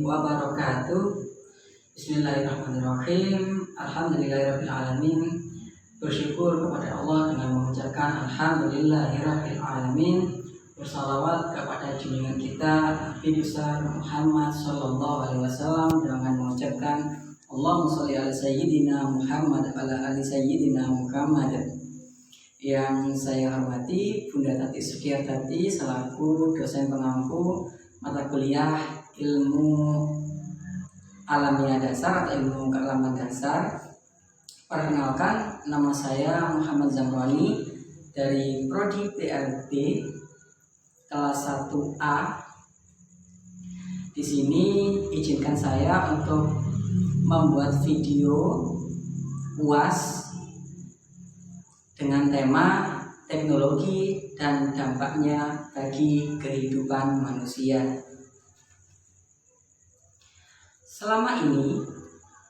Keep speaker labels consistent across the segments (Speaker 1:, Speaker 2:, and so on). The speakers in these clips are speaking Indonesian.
Speaker 1: wabarakatuh. Bismillahirrahmanirrahim. Alhamdulillahirabbil alamin. Bersyukur kepada Allah dengan mengucapkan alhamdulillahirabbil alamin. Bersalawat kepada junjungan kita Nabi besar Muhammad sallallahu alaihi wasallam dengan mengucapkan Allahumma sholli ala sayyidina Muhammad ala ali sayyidina Muhammad. Yang saya hormati Bunda Tati Sukiyartati selaku dosen pengampu mata kuliah ilmu alamiah dasar atau ilmu kealaman dasar. Perkenalkan, nama saya Muhammad Zamroni dari Prodi PLB kelas 1A. Di sini izinkan saya untuk membuat video UAS dengan tema teknologi dan dampaknya bagi kehidupan manusia. Selama ini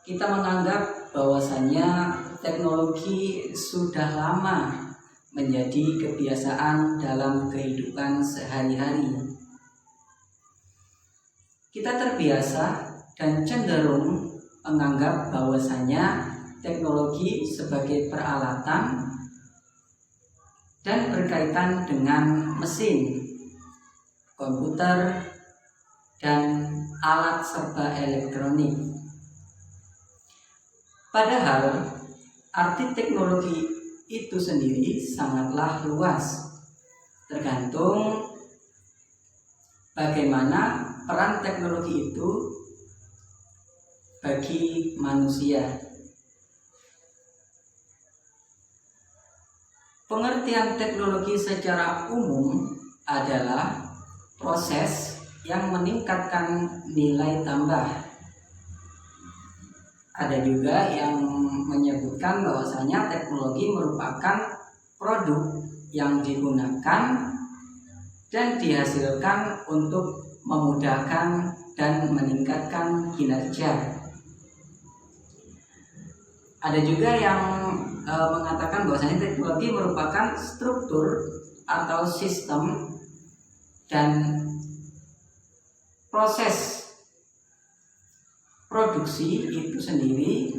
Speaker 1: kita menganggap bahwasanya teknologi sudah lama menjadi kebiasaan dalam kehidupan sehari-hari. Kita terbiasa dan cenderung menganggap bahwasanya teknologi sebagai peralatan dan berkaitan dengan mesin, komputer, dan alat serba elektronik. Padahal arti teknologi itu sendiri sangatlah luas, tergantung bagaimana peran teknologi itu bagi manusia. Pengertian teknologi secara umum adalah proses yang meningkatkan nilai tambah. Ada juga yang menyebutkan bahwasanya teknologi merupakan produk yang digunakan dan dihasilkan untuk memudahkan dan meningkatkan kinerja. Ada juga yang mengatakan bahwasanya teknologi merupakan struktur atau sistem dan proses produksi itu sendiri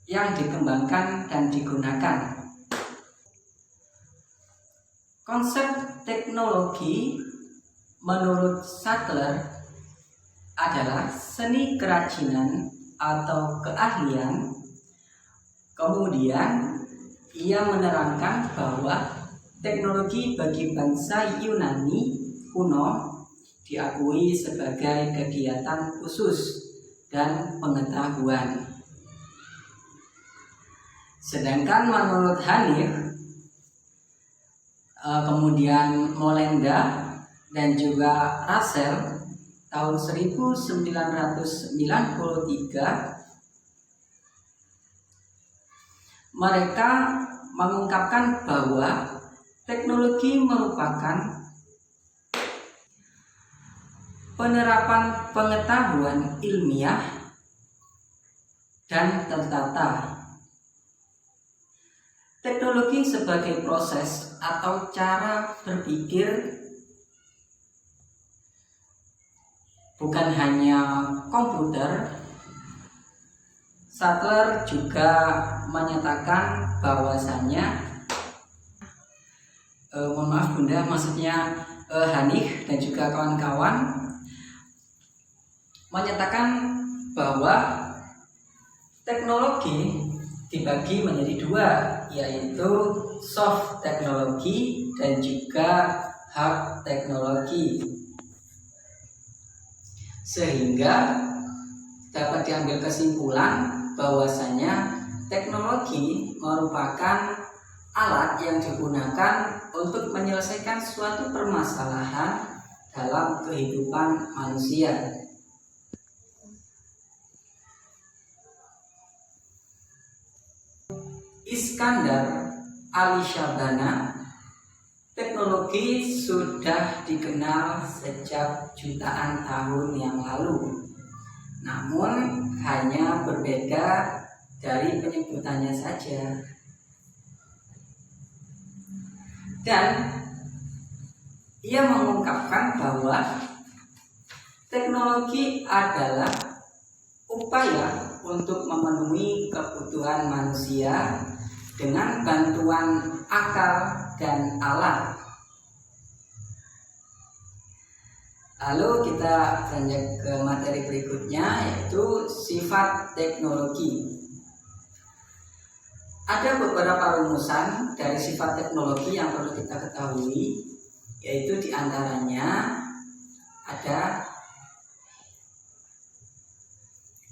Speaker 1: yang dikembangkan dan digunakan. Konsep teknologi menurut Sackler adalah seni kerajinan atau keahlian. Kemudian ia menerangkan bahwa teknologi bagi bangsa Yunani kuno diakui sebagai kegiatan khusus dan pengetahuan. Sedangkan menurut Hanif, kemudian Molenda dan juga Russell tahun 1993, mereka mengungkapkan bahwa teknologi merupakan penerapan pengetahuan ilmiah dan tertata. Teknologi sebagai proses atau cara berpikir bukan hanya komputer. Sackler juga menyatakan bahwasanya mohon maaf Bunda, maksudnya Hanif dan juga kawan-kawan menyatakan bahwa teknologi dibagi menjadi dua, yaitu soft teknologi dan juga hard teknologi. Sehingga dapat diambil kesimpulan bahwasanya teknologi merupakan alat yang digunakan untuk menyelesaikan suatu permasalahan dalam kehidupan manusia. Iskandar Alishabana, teknologi sudah dikenal sejak jutaan tahun yang lalu. Namun hanya berbeda dari penyebutannya saja. Dan ia mengungkapkan bahwa Teknologi adalah upaya untuk memenuhi kebutuhan manusia dengan bantuan akal dan alat. Lalu kita lanjut ke materi berikutnya, yaitu sifat teknologi. Ada beberapa rumusan dari sifat teknologi yang perlu kita ketahui, yaitu diantaranya ada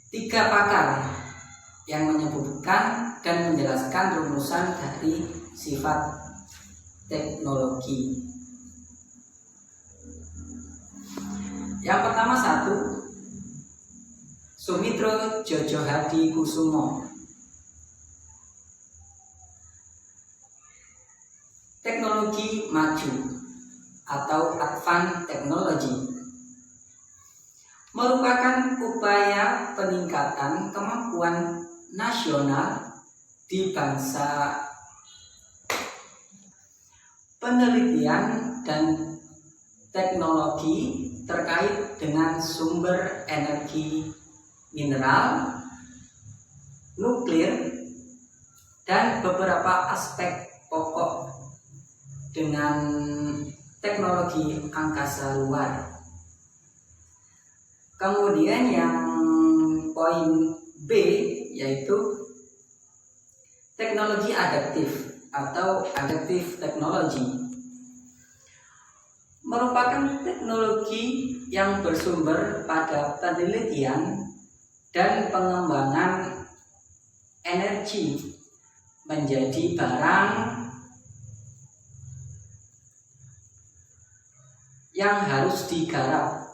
Speaker 1: 3 pakar yang menyebutkan dan menjelaskan rumusan dari sifat teknologi. Yang pertama 1, Sumitro Jojo Hadikusumo. Teknologi maju atau advanced technology merupakan upaya peningkatan kemampuan nasional di bangsa, penelitian dan teknologi terkait dengan sumber energi mineral, nuklir, dan beberapa aspek pokok dengan teknologi angkasa luar. Kemudian yang poin B, yaitu teknologi adaptif atau adaptive technology, merupakan teknologi yang bersumber pada penelitian dan pengembangan energi menjadi barang yang harus digarap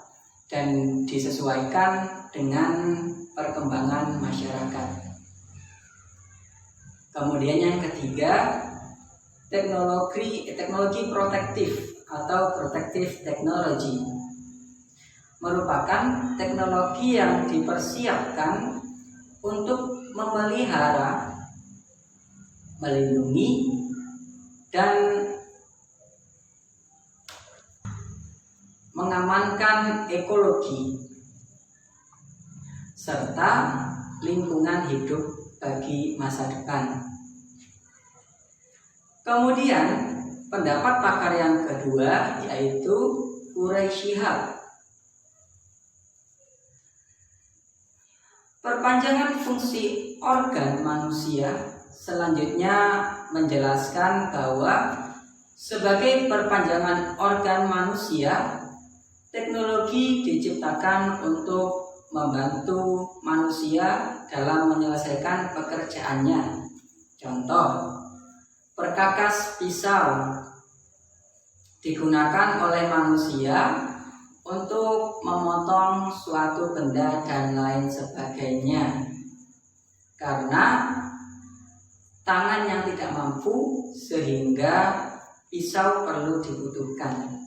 Speaker 1: dan disesuaikan dengan perkembangan masyarakat. Kemudian yang ketiga, teknologi protektif atau protective technology merupakan teknologi yang dipersiapkan untuk memelihara, melindungi, dan mengamankan ekologi serta lingkungan hidup bagi masa depan. Kemudian pendapat pakar yang kedua, yaitu Quraish Shihab. Perpanjangan fungsi organ manusia selanjutnya menjelaskan bahwa sebagai perpanjangan organ manusia, teknologi diciptakan untuk membantu manusia dalam menyelesaikan pekerjaannya. Contoh, perkakas pisau digunakan oleh manusia untuk memotong suatu benda dan lain sebagainya, karena tangan yang tidak mampu sehingga pisau perlu dibutuhkan.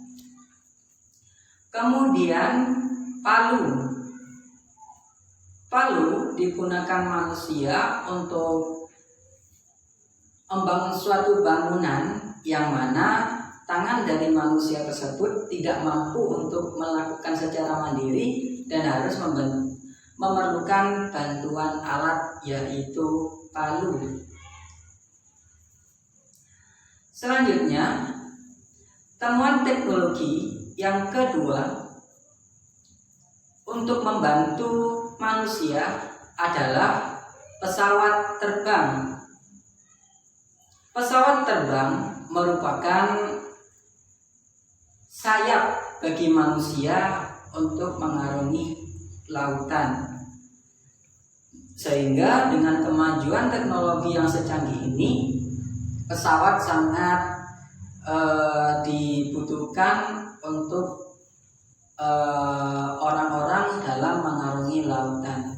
Speaker 1: Kemudian palu digunakan manusia untuk membangun suatu bangunan yang mana tangan dari manusia tersebut tidak mampu untuk melakukan secara mandiri dan harus memerlukan bantuan alat, yaitu palu. Selanjutnya, temuan teknologi yang kedua untuk membantu manusia adalah pesawat terbang. Pesawat terbang merupakan sayap bagi manusia untuk mengarungi lautan. Sehingga dengan kemajuan teknologi yang secanggih ini, pesawat sangat dibutuhkan untuk orang-orang dalam mengarungi lautan.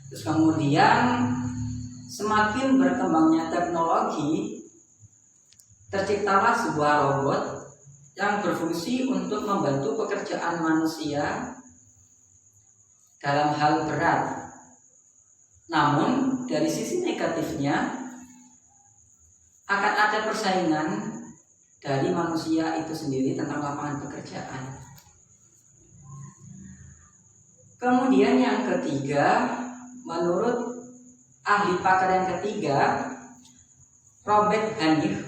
Speaker 1: Terus kemudian semakin berkembangnya teknologi, terciptalah sebuah robot yang berfungsi untuk membantu pekerjaan manusia dalam hal berat. Namun dari sisi negatifnya akan ada persaingan dari manusia itu sendiri tentang lapangan pekerjaan. Kemudian yang ketiga, menurut ahli pakar yang ketiga, Robert Hanif,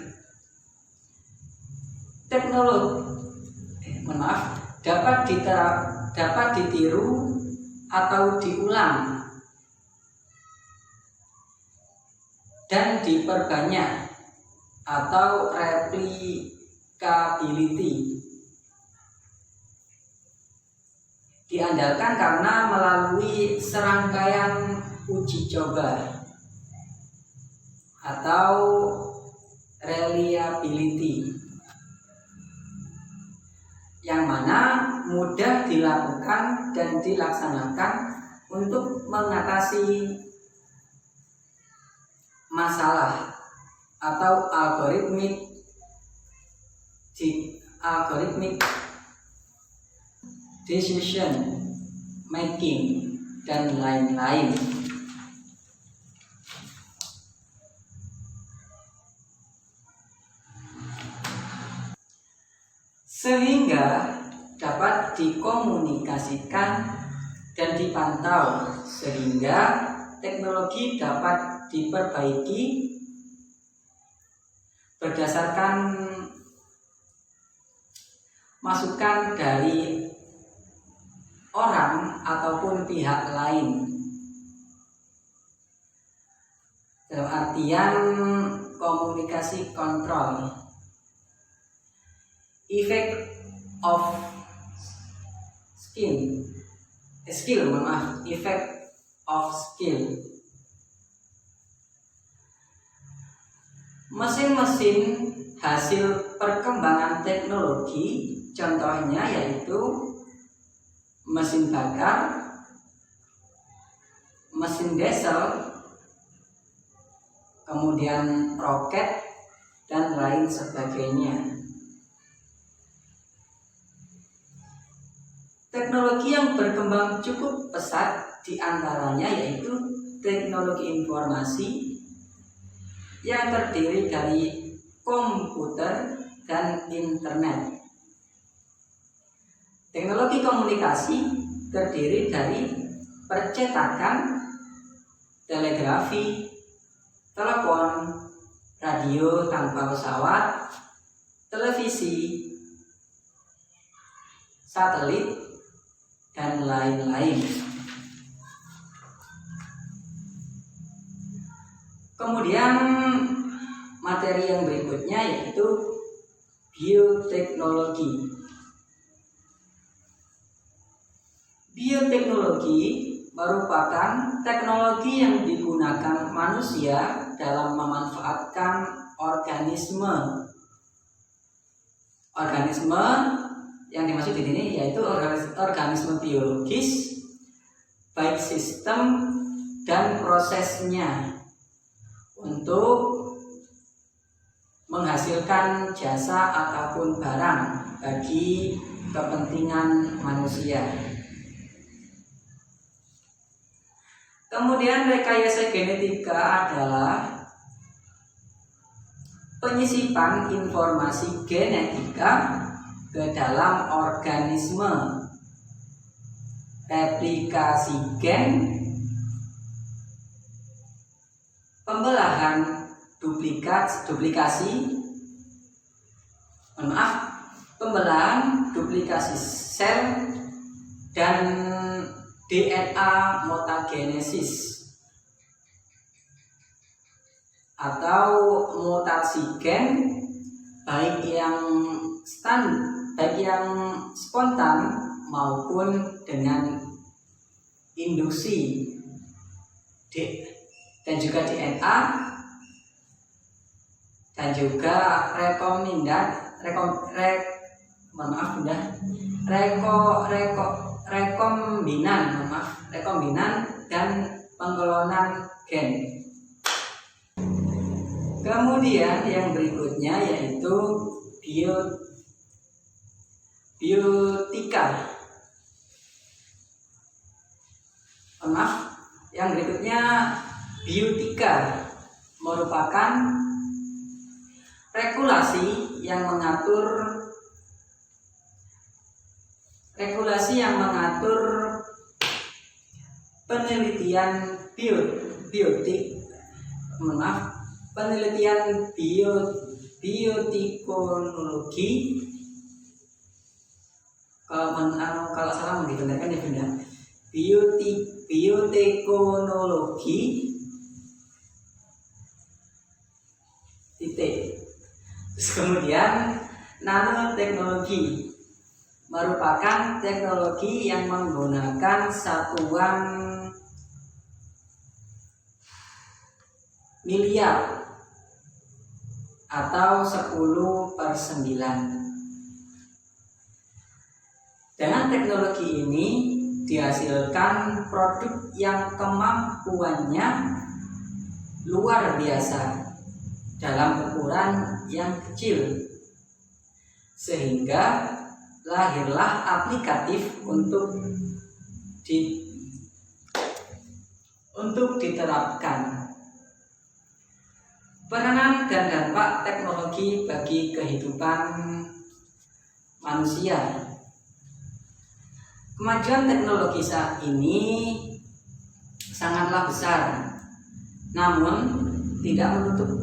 Speaker 1: teknologi dapat ditiru atau diulang dan diperbanyak atau replicability. Diandalkan karena melalui serangkaian uji coba atau reliability, yang mana mudah dilakukan dan dilaksanakan untuk mengatasi masalah atau algoritmik decision making dan lain-lain. Sehingga dapat dikomunikasikan dan dipantau, sehingga teknologi dapat diperbaiki berdasarkan masukan dari orang ataupun pihak lain. Dalam artian komunikasi kontrol. Effect of skill. Mesin-mesin hasil perkembangan teknologi, contohnya yaitu mesin bakar, mesin diesel, kemudian roket, dan lain sebagainya. Teknologi yang berkembang cukup pesat diantaranya yaitu teknologi informasi yang terdiri dari komputer dan internet. Teknologi komunikasi terdiri dari percetakan, telegrafi, telepon, radio tanpa pesawat, televisi, satelit, dan lain-lain. Kemudian materi yang berikutnya yaitu bioteknologi. Bioteknologi merupakan teknologi yang digunakan manusia dalam memanfaatkan organisme yang dimaksud di sini yaitu organisme biologis, baik sistem dan prosesnya, untuk menghasilkan jasa ataupun barang bagi kepentingan manusia. Kemudian rekayasa genetika adalah penyisipan informasi genetika ke dalam organisme, replikasi gen, pembelahan duplikasi sel, dan DNA mutagenesis atau mutasi gen, baik yang spontan maupun dengan induksi, dan juga DNA, dan juga rekombinan dan pengklonan gen. Kemudian yang berikutnya yaitu biotika. Yang berikutnya biotika merupakan regulasi yang mengatur penelitian bioteknologi. Kalau salah mau dibenarkan ya Bunda. Bioteknologi titik. Terus kemudian nanoteknologi merupakan teknologi yang menggunakan satuan miliar atau 10/9. Dengan teknologi ini dihasilkan produk yang kemampuannya luar biasa dalam ukuran yang kecil, sehingga lahirlah aplikatif untuk diterapkan. Peranan dan dampak teknologi bagi kehidupan manusia. Kemajuan teknologi saat ini sangatlah besar, namun tidak menutup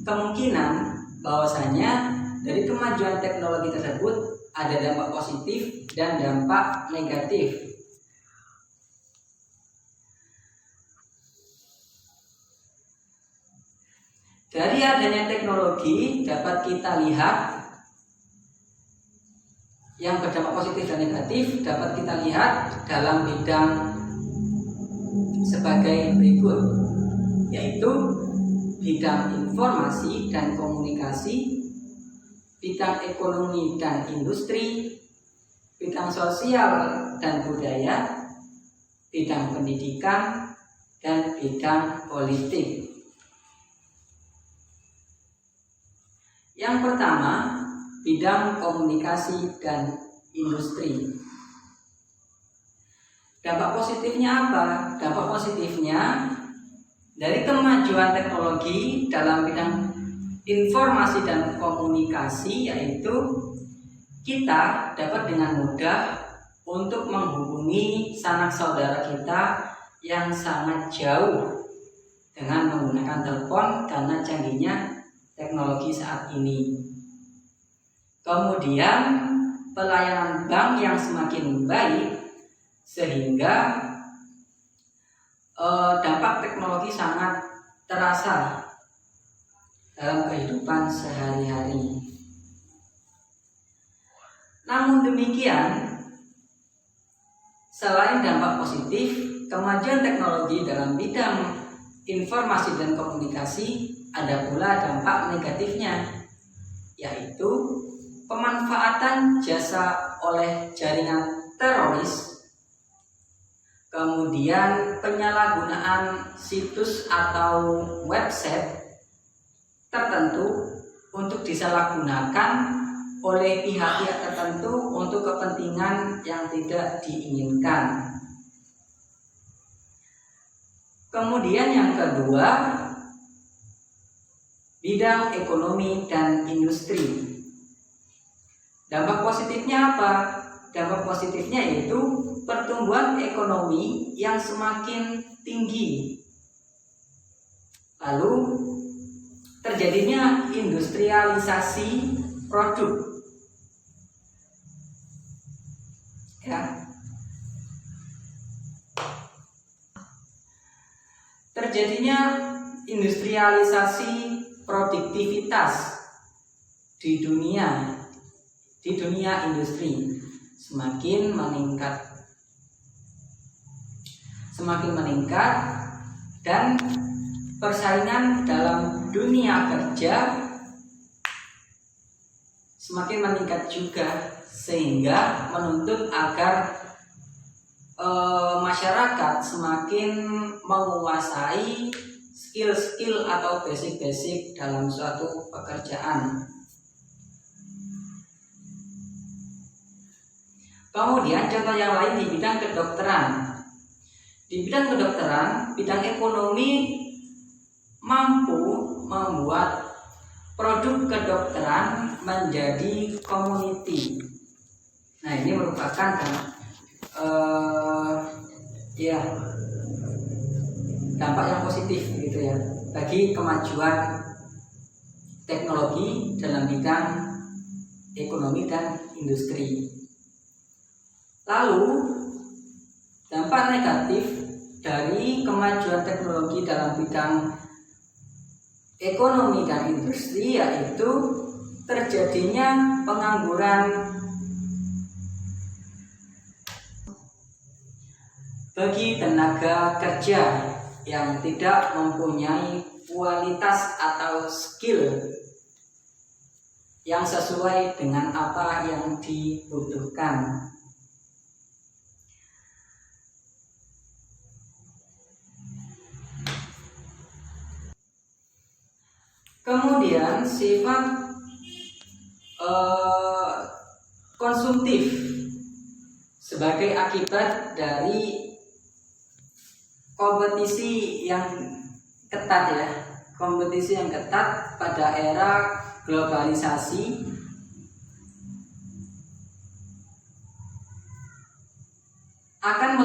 Speaker 1: kemungkinan bahwasanya dari kemajuan teknologi tersebut ada dampak positif dan dampak negatif. Dari adanya teknologi dapat kita lihat yang berdampak positif dan negatif dapat kita lihat dalam bidang sebagai berikut, yaitu bidang informasi dan komunikasi, bidang ekonomi dan industri, bidang sosial dan budaya, bidang pendidikan, dan bidang politik. Yang pertama, bidang komunikasi dan industri. Dampak positifnya apa? Dampak positifnya dari kemajuan teknologi dalam bidang informasi dan komunikasi, yaitu kita dapat dengan mudah untuk menghubungi sanak saudara kita yang sangat jauh dengan menggunakan telepon karena canggihnya teknologi saat ini. Kemudian pelayanan bank yang semakin baik, sehingga dampak teknologi sangat terasa dalam kehidupan sehari-hari. Namun demikian, selain dampak positif, kemajuan teknologi dalam bidang informasi dan komunikasi ada pula dampak negatifnya, yaitu pemanfaatan jasa oleh jaringan teroris, kemudian penyalahgunaan situs atau website tertentu untuk disalahgunakan oleh pihak-pihak tertentu untuk kepentingan yang tidak diinginkan. Kemudian yang kedua, bidang ekonomi dan industri. Dampak positifnya apa? Dampak positifnya yaitu pertumbuhan ekonomi yang semakin tinggi. Lalu terjadinya industrialisasi produk. Terjadinya industrialisasi produktivitas di dunia industri semakin meningkat dan persaingan dalam dunia kerja semakin meningkat juga, sehingga menuntut agar masyarakat semakin menguasai skill-skill atau basic-basic dalam suatu pekerjaan. Kemudian contoh yang lain di bidang kedokteran. Di bidang kedokteran, bidang ekonomi mampu membuat produk kedokteran menjadi komoditi. Nah, ini merupakan dampak yang positif gitu ya bagi kemajuan teknologi dalam bidang ekonomi dan industri. Lalu dampak negatif dari kemajuan teknologi dalam bidang ekonomi dan industri yaitu terjadinya pengangguran bagi tenaga kerja yang tidak mempunyai kualitas atau skill yang sesuai dengan apa yang dibutuhkan. Kemudian sifat konsumtif sebagai akibat dari kompetisi yang ketat ya, kompetisi yang ketat pada era globalisasi akan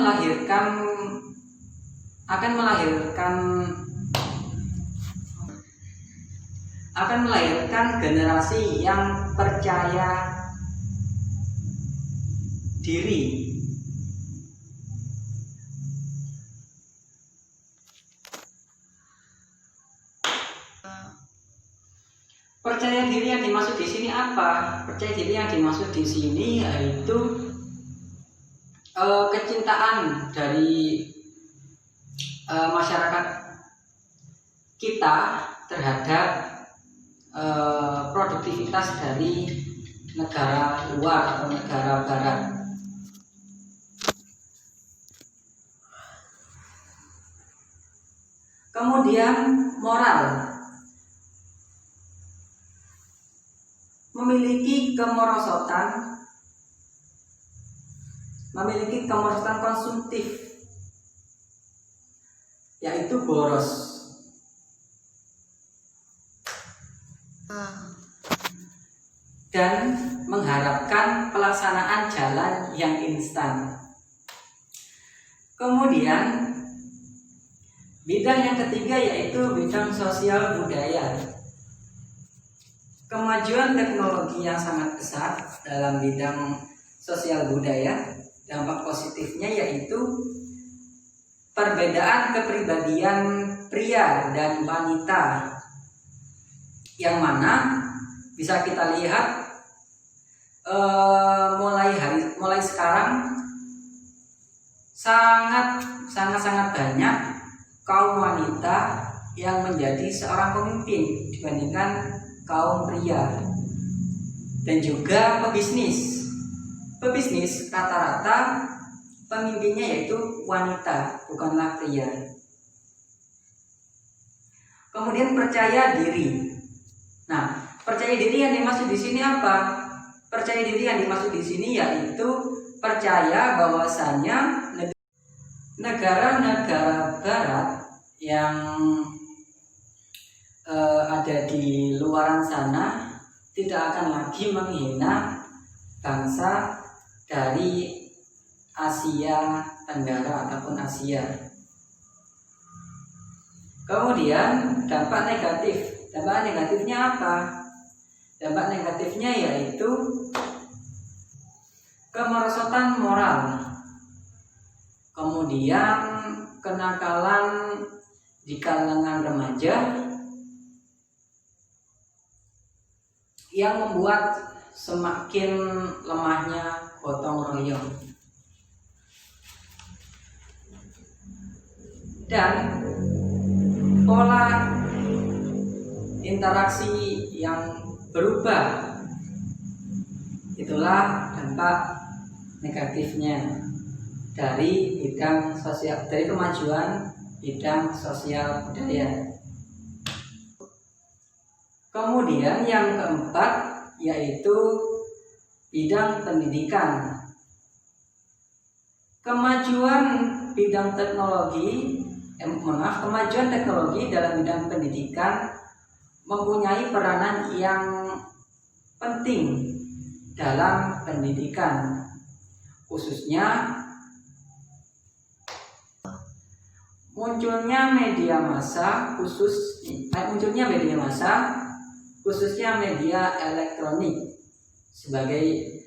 Speaker 1: melahirkan generasi yang percaya diri. Percaya diri yang dimaksud di sini apa? Percaya diri yang dimaksud di sini yaitu kecintaan dari masyarakat kita terhadap produktivitas dari negara luar atau negara barat. Kemudian moral, memiliki kemerosotan konsumtif, yaitu boros. Dan mengharapkan pelaksanaan jalan yang instan. Kemudian bidang yang ketiga yaitu bidang sosial budaya. Kemajuan teknologi yang sangat besar dalam bidang sosial budaya, dampak positifnya yaitu perbedaan kepribadian pria dan wanita, yang mana bisa kita lihat mulai sekarang sangat banyak kaum wanita yang menjadi seorang pemimpin dibandingkan kaum pria. Dan juga pebisnis rata-rata pemimpinnya yaitu wanita, bukanlah pria. Kemudian percaya diri. Nah, percaya diri yang dimaksud di sini apa? Percaya diri yang dimaksud di sini yaitu percaya bahwasanya negara-negara barat yang ada di luaran sana tidak akan lagi menghina bangsa dari Asia Tenggara ataupun Asia. Kemudian dampak negatifnya apa? Dampak negatifnya yaitu kemerosotan moral, kemudian kenakalan di kalangan remaja yang membuat semakin lemahnya gotong royong. Dan pola interaksi yang berubah, itulah dampak negatifnya dari kemajuan bidang sosial budaya. Kemudian yang keempat yaitu bidang pendidikan. Kemajuan teknologi dalam bidang pendidikan mempunyai peranan yang penting dalam pendidikan, khususnya munculnya media massa khususnya media elektronik sebagai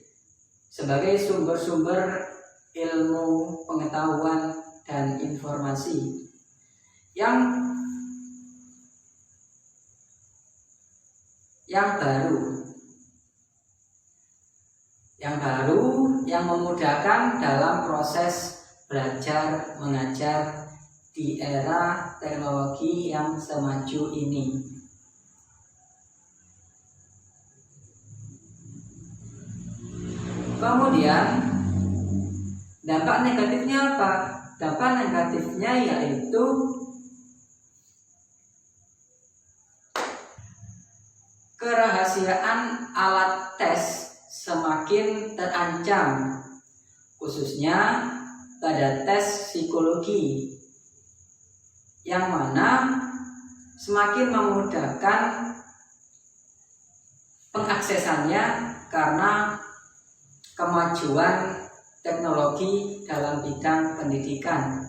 Speaker 1: sumber-sumber ilmu pengetahuan dan informasi yang baru yang memudahkan dalam proses belajar mengajar di era teknologi yang semaju ini. Kemudian dampak negatifnya apa? Dampak negatifnya yaitu kerahasiaan alat tes semakin terancam, khususnya pada tes psikologi, yang mana semakin memudahkan pengaksesannya karena kemajuan teknologi dalam bidang pendidikan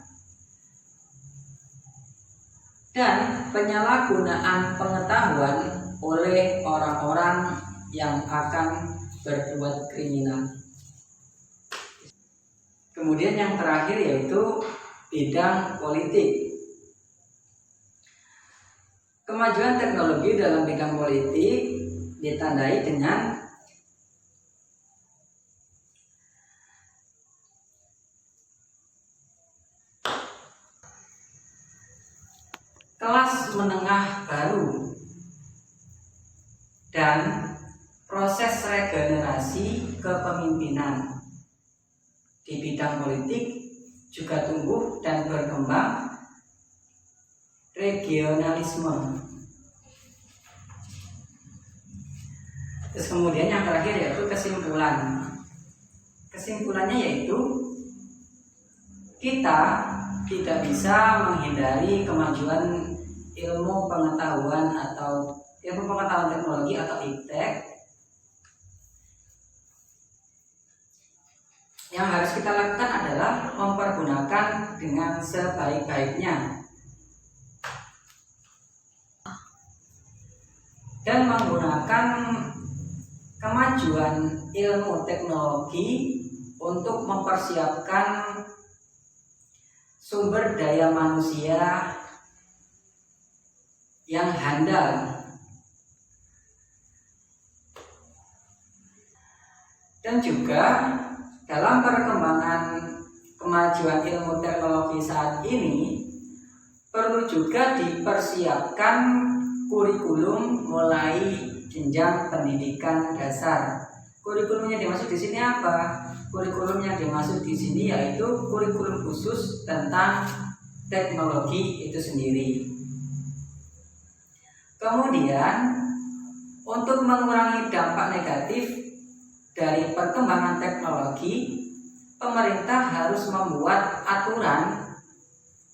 Speaker 1: dan penyalahgunaan pengetahuan oleh orang-orang yang akan berbuat kriminal. Kemudian yang terakhir yaitu bidang politik. Kemajuan teknologi dalam bidang politik ditandai dengan kelas menengah baru dan proses regenerasi kepemimpinan di bidang politik juga tumbuh dan berkembang regionalisme. Terus kemudian yang terakhir yaitu kesimpulan. Kesimpulannya yaitu kita tidak bisa menghindari kemajuan ilmu pengetahuan teknologi atau iptek. Yang harus kita lakukan adalah mempergunakan dengan sebaik-baiknya dan menggunakan kemajuan ilmu teknologi untuk mempersiapkan sumber daya manusia yang handal dan juga dalam perkembangan kemajuan ilmu teknologi saat ini perlu juga dipersiapkan kurikulum mulai jenjang pendidikan dasar. Kurikulumnya dimaksud di sini apa? Kurikulum yang dimaksud di sini yaitu kurikulum khusus tentang teknologi itu sendiri. Kemudian untuk mengurangi dampak negatif dari perkembangan teknologi, pemerintah harus membuat aturan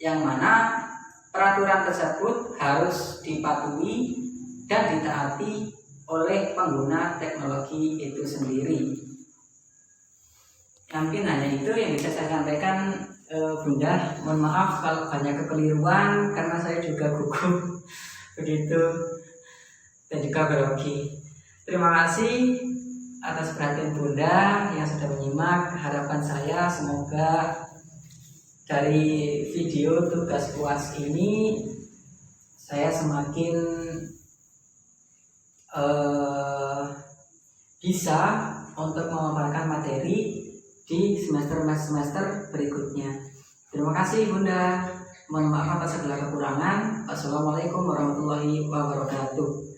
Speaker 1: yang mana peraturan tersebut harus dipatuhi dan ditaati oleh pengguna teknologi itu sendiri. Mungkin hanya itu yang bisa saya sampaikan, Bunda. Mohon maaf kalau banyak kekeliruan karena saya juga gugup begitu dan juga grogi. Terima kasih atas perhatian Bunda yang sudah menyimak. Harapan saya semoga dari video tugas UAS ini saya semakin bisa untuk memaparkan materi di semester berikutnya. Terima kasih Bunda. Mohon maaf atas segala kekurangan. Wassalamualaikum warahmatullahi wabarakatuh.